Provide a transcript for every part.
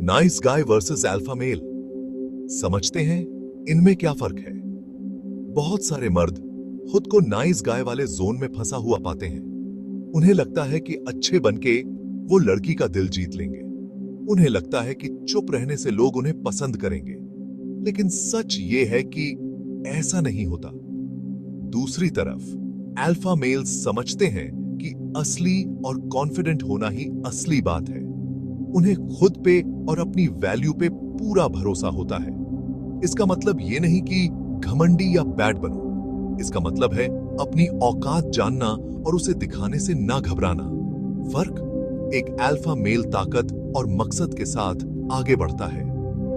Nice guy versus alpha male. समझते हैं इनमें क्या फर्क है। बहुत सारे मर्द खुद को नाइस गाय वाले जोन में फंसा हुआ पाते हैं। उन्हें लगता है कि अच्छे बनके वो लड़की का दिल जीत लेंगे। उन्हें लगता है कि चुप रहने से लोग उन्हें पसंद करेंगे। लेकिन सच ये है कि ऐसा नहीं होता। दूसरी तरफ अल्फा मेल्स समझते हैं कि असली और कॉन्फिडेंट होना ही असली बात है। उन्हें खुद पे और अपनी वैल्यू पे पूरा भरोसा होता है। इसका मतलब ये नहीं कि घमंडी या बैड बनो। इसका मतलब है अपनी औकात जानना और उसे दिखाने से ना घबराना। फर्क, एक अल्फा मेल ताकत और मकसद के साथ आगे बढ़ता है।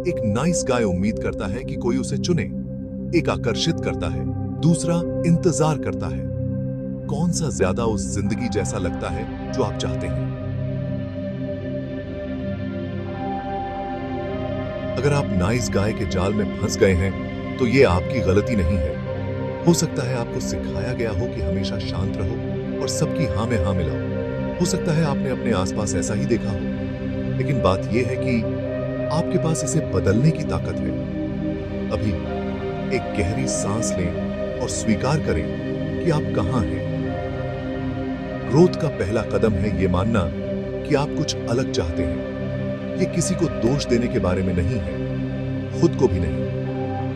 एक नाइस गाय उम्मीद करता है कि कोई उसे चुने। एक आकर्षित करता है, दूसरा इंतजार करता है। कौन सा ज्यादा उस जिंदगी जैसा लगता है जो आप चाहते हैं? अगर आप नाइस गाय के जाल में फंस गए हैं तो ये आपकी गलती नहीं है। हो सकता है आपको सिखाया गया हो कि हमेशा शांत रहो और सबकी हां में हां मिलाओ। हो सकता है आपने अपने आसपास ऐसा ही देखा हो। लेकिन बात यह है कि आपके पास इसे बदलने की ताकत है। अभी एक गहरी सांस लें और स्वीकार करें कि आप कहां हैं। ग्रोथ का पहला कदम है यह मानना कि आप कुछ अलग चाहते हैं। ये किसी को दोष देने के बारे में नहीं है, खुद को भी नहीं।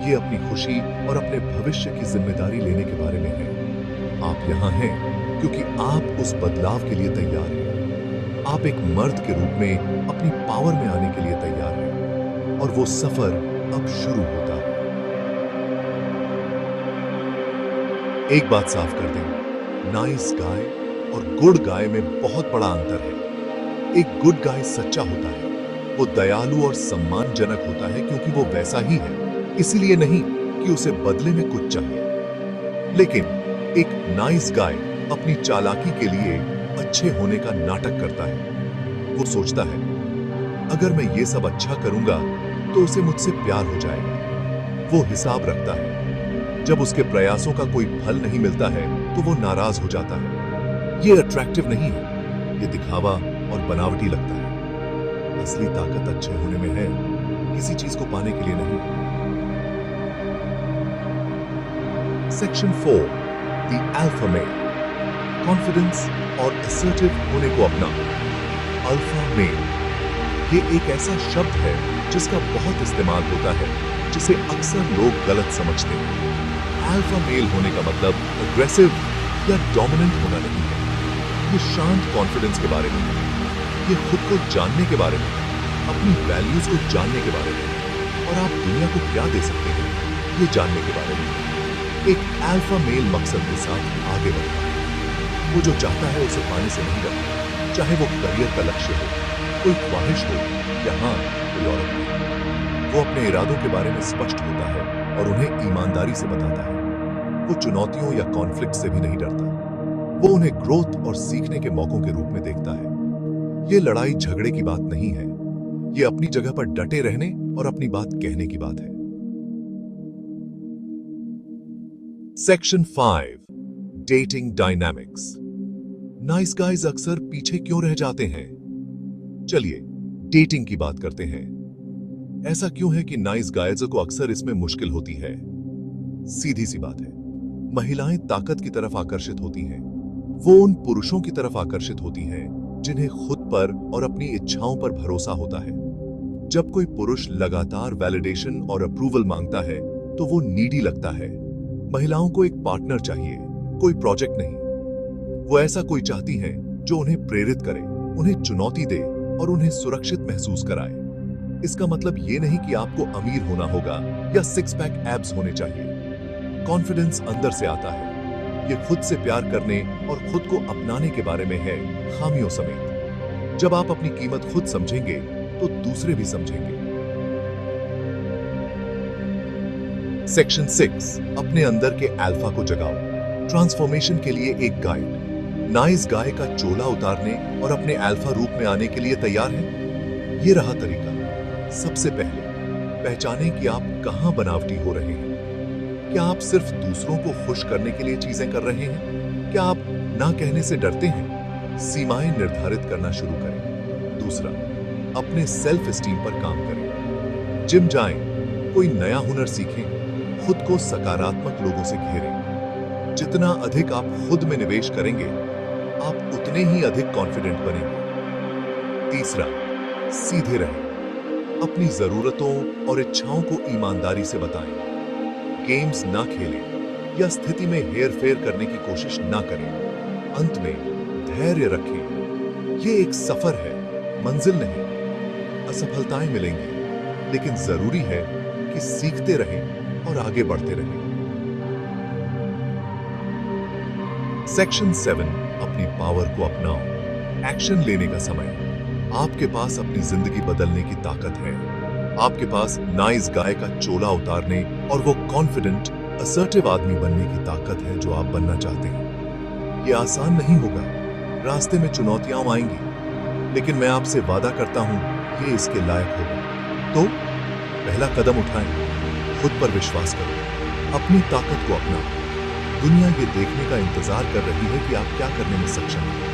ये अपनी खुशी और अपने भविष्य की जिम्मेदारी लेने के बारे में है। आप यहां हैं क्योंकि आप उस बदलाव के लिए तैयार हैं। आप एक मर्द के रूप में अपनी पावर में आने के लिए तैयार हैं और वो सफर अब शुरू होता है। एक बात साफ कर दें, नाइस गाय और गुड गाय में बहुत बड़ा अंतर है। एक गुड गाय सच्चा होता है, वो दयालु और सम्मानजनक होता है क्योंकि वो वैसा ही है, इसलिए नहीं कि उसे बदले में कुछ चाहिए। लेकिन एक नाइस गाय अपनी चालाकी के लिए अच्छे होने का नाटक करता है। वो सोचता है अगर मैं ये सब अच्छा करूंगा तो उसे मुझसे प्यार हो जाएगा। वो हिसाब रखता है। जब उसके प्रयासों का कोई फल नहीं मिलता है तो वो नाराज हो जाता है। ये अट्रैक्टिव नहीं है, ये दिखावा और बनावटी लगता है। असली ताकत अच्छे होने में है, किसी चीज को पाने के लिए नहीं। Section 4, the alpha male. Confidence और असर्टिव होने को अपना। अल्फा मेल ये एक ऐसा शब्द है जिसका बहुत इस्तेमाल होता है, जिसे अक्सर लोग गलत समझते हैं। अल्फा मेल होने का मतलब अग्रेसिव या डोमिनेंट होना नहीं है। ये शांत कॉन्फिडेंस के बारे में है। ये खुद को जानने के बारे में, अपनी वैल्यूज को जानने के बारे में और आप दुनिया को क्या दे सकते हैं ये जानने के बारे में। एक अल्फा मेल मकसद के साथ आगे बढ़ता है। वो जो चाहता है उसे पाने से नहीं डरता, चाहे वो करियर का लक्ष्य हो, कोई ख्वाहिश हो या हाँ कोई औरत हो। वो अपने इरादों के बारे में स्पष्ट होता है और उन्हें ईमानदारी से बताता है। वो चुनौतियों या कॉन्फ्लिक्ट से भी नहीं डरता। वो उन्हें ग्रोथ और सीखने के मौकों के रूप में देखता है। ये लड़ाई झगड़े की बात नहीं है, ये अपनी जगह पर डटे रहने और अपनी बात कहने की बात है। Section 5, dating dynamics. Nice guys अक्सर पीछे क्यों रह जाते हैं? चलिए डेटिंग की बात करते हैं। ऐसा क्यों है कि नाइस गाइज को अक्सर इसमें मुश्किल होती है? सीधी सी बात है, महिलाएं ताकत की तरफ आकर्षित होती हैं। वो उन पुरुषों की तरफ आकर्षित होती हैं जिन्हें खुद पर और अपनी इच्छाओं पर भरोसा होता है। जब कोई पुरुष लगातार वैलिडेशन और अप्रूवल मांगता है तो वो नीडी लगता है। महिलाओं को एक पार्टनर चाहिए, कोई प्रोजेक्ट नहीं। वो ऐसा कोई चाहती हैं जो उन्हें प्रेरित करे, उन्हें चुनौती दे और उन्हें सुरक्षित महसूस कराए। इसका मतलब ये नहीं कि आपको अमीर होना होगा या सिक्स पैक एब्स होने चाहिए। कॉन्फिडेंस अंदर से आता है। ये खुद से प्यार करने और खुद को अपनाने के बारे में है, खामियों समेत। जब आप अपनी कीमत खुद समझेंगे तो दूसरे भी समझेंगे। सेक्शन 6, अपने अंदर के अल्फा को जगाओ। ट्रांसफॉर्मेशन के लिए एक गाइड। नाइस गाय का चोला उतारने और अपने अल्फा रूप में आने के लिए तैयार है? ये रहा तरीका। सबसे पहले पहचानें कि आप कहां बनावटी हो रहे हैं। क्या आप सिर्फ दूसरों को खुश करने के लिए चीजें कर रहे हैं? क्या आप ना कहने से डरते हैं? सीमाएं निर्धारित करना शुरू करें। दूसरा, अपने सेल्फ एस्टीम पर काम करें। जिम जाएं, कोई नया हुनर सीखें, खुद को सकारात्मक लोगों से घेरें। जितना अधिक आप खुद में निवेश करेंगे, आप उतने ही अधिक कॉन्फिडेंट बनेंगे। तीसरा, सीधे रहें। अपनी जरूरतों और इच्छाओं को ईमानदारी से बताएं। गेम्स ना खेलें या स्थिति में हेरफेर करने की कोशिश ना करें। अंत में धैर्य रखें। ये एक सफर है, मंजिल नहीं। असफलताएं मिलेंगी, लेकिन जरूरी है कि सीखते रहें और आगे बढ़ते रहें। सेक्शन 7, अपनी पावर को अपनाओ। एक्शन लेने का समय। आपके पास अपनी जिंदगी बदलने की ताकत है। आपके पास नाइस गाय का चोला उतारने और वो कॉन्फिडेंट, असर्टिव आदमी बनने की ताकत है जो आप बनना चाहते हैं। ये आसान नहीं होगा, रास्ते में चुनौतियां आएंगी, लेकिन मैं आपसे वादा करता हूं ये इसके लायक होगा। तो पहला कदम उठाएं, खुद पर विश्वास करो, अपनी ताकत को अपनाओ। दुनिया ये देखने का इंतजार कर रही है कि आप क्या करने में सक्षम हैं।